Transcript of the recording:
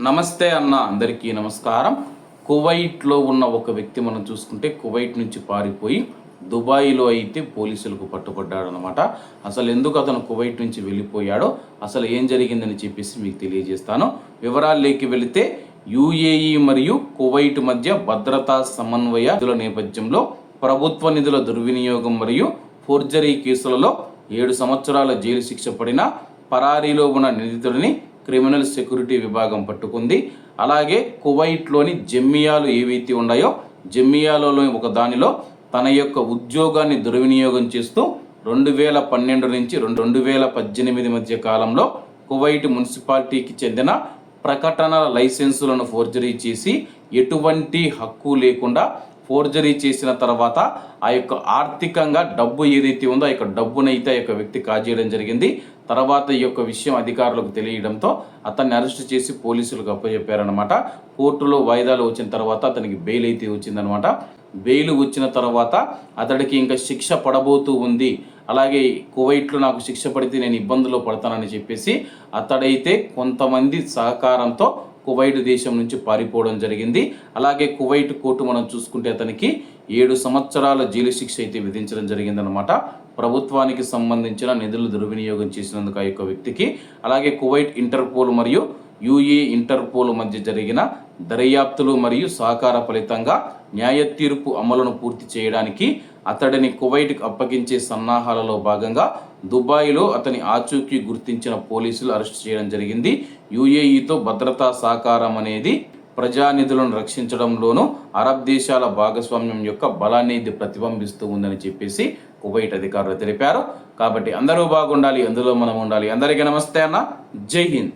నమస్తే అన్న, అందరికీ నమస్కారం. కువైట్లో ఉన్న ఒక వ్యక్తి మనం చూసుకుంటే కువైట్ నుంచి పారిపోయి దుబాయ్లో అయితే పోలీసులకు పట్టుబడ్డాడు అనమాట. అసలు ఎందుకు అతను కువైట్ నుంచి వెళ్ళిపోయాడో, అసలు ఏం జరిగిందని చెప్పేసి మీకు తెలియజేస్తాను. వివరాల్లోకి వెళితే యుఏఈ మరియు కువైట్ మధ్య భద్రతా సమన్వయ నేపథ్యంలో ప్రభుత్వ నిధుల దుర్వినియోగం మరియు ఫోర్జరీ కేసులలో 7 సంవత్సరాల జైలు శిక్ష పడిన పరారీలో ఉన్న నిందితుడిని క్రిమినల్ సెక్యూరిటీ విభాగం పట్టుకుంది. అలాగే కువైట్లోని జమ్మియాలు ఏవైతే ఉన్నాయో, జమ్మియాలలో ఒక దానిలో తన యొక్క ఉద్యోగాన్ని దుర్వినియోగం చేస్తూ 2012 నుంచి 2018 మధ్య కాలంలో కువైట్ మున్సిపాలిటీకి చెందిన ప్రకటనల లైసెన్సులను ఫోర్జరీ చేసి ఎటువంటి హక్కు లేకుండా ఫోర్జరీ చేసిన తర్వాత ఆ యొక్క ఆర్థికంగా డబ్బు ఏదైతే ఉందో ఆ యొక్క డబ్బునైతే ఆ యొక్క వ్యక్తి కాజేయడం జరిగింది. తర్వాత ఈ యొక్క విషయం అధికారులకు తెలియడంతో అతన్ని అరెస్ట్ చేసి పోలీసులకు అప్పచెప్పారనమాట. కోర్టులో వాయిదాలు వచ్చిన తర్వాత అతనికి బెయిల్ అయితే వచ్చిందనమాట. బెయిల్ వచ్చిన తర్వాత అతడికి ఇంకా శిక్ష పడబోతూ ఉంది. అలాగే కువైట్లో నాకు శిక్ష పడితే నేను ఇబ్బందుల్లో పడతానని చెప్పేసి అతడైతే కొంతమంది సహకారంతో కువైట్ దేశం నుంచి పారిపోవడం జరిగింది. అలాగే కువైట్ కోర్టు మనం చూసుకుంటే అతనికి 7 సంవత్సరాల జైలు శిక్ష అయితే విధించడం జరిగిందనమాట. ప్రభుత్వానికి సంబంధించిన నిధులు దుర్వినియోగం చేసినందుకు ఆ యొక్క వ్యక్తికి. అలాగే కువైట్ ఇంటర్పోల్ మరియు యుఏ ఇంటర్పోల్ మధ్య జరిగిన దర్యాప్తులు మరియు సహకార ఫలితంగా న్యాయ తీర్పు అమలును పూర్తి చేయడానికి అతడిని కువైట్కి అప్పగించే సన్నాహాలలో భాగంగా దుబాయ్లో అతని ఆచూకీ గుర్తించిన పోలీసులు అరెస్ట్ చేయడం జరిగింది. యుఏఈతో భద్రతా సహకారం అనేది ప్రజానిధులను రక్షించడంలోనూ అరబ్ దేశాల భాగస్వామ్యం యొక్క బలాన్ని ఇది ప్రతిబింబిస్తూ ఉందని చెప్పేసి కువైట్ అధికారులు తెలిపారు. కాబట్టి అందరూ బాగుండాలి, అందులో మనం ఉండాలి. అందరికీ నమస్తే అన్న, జై హింద్.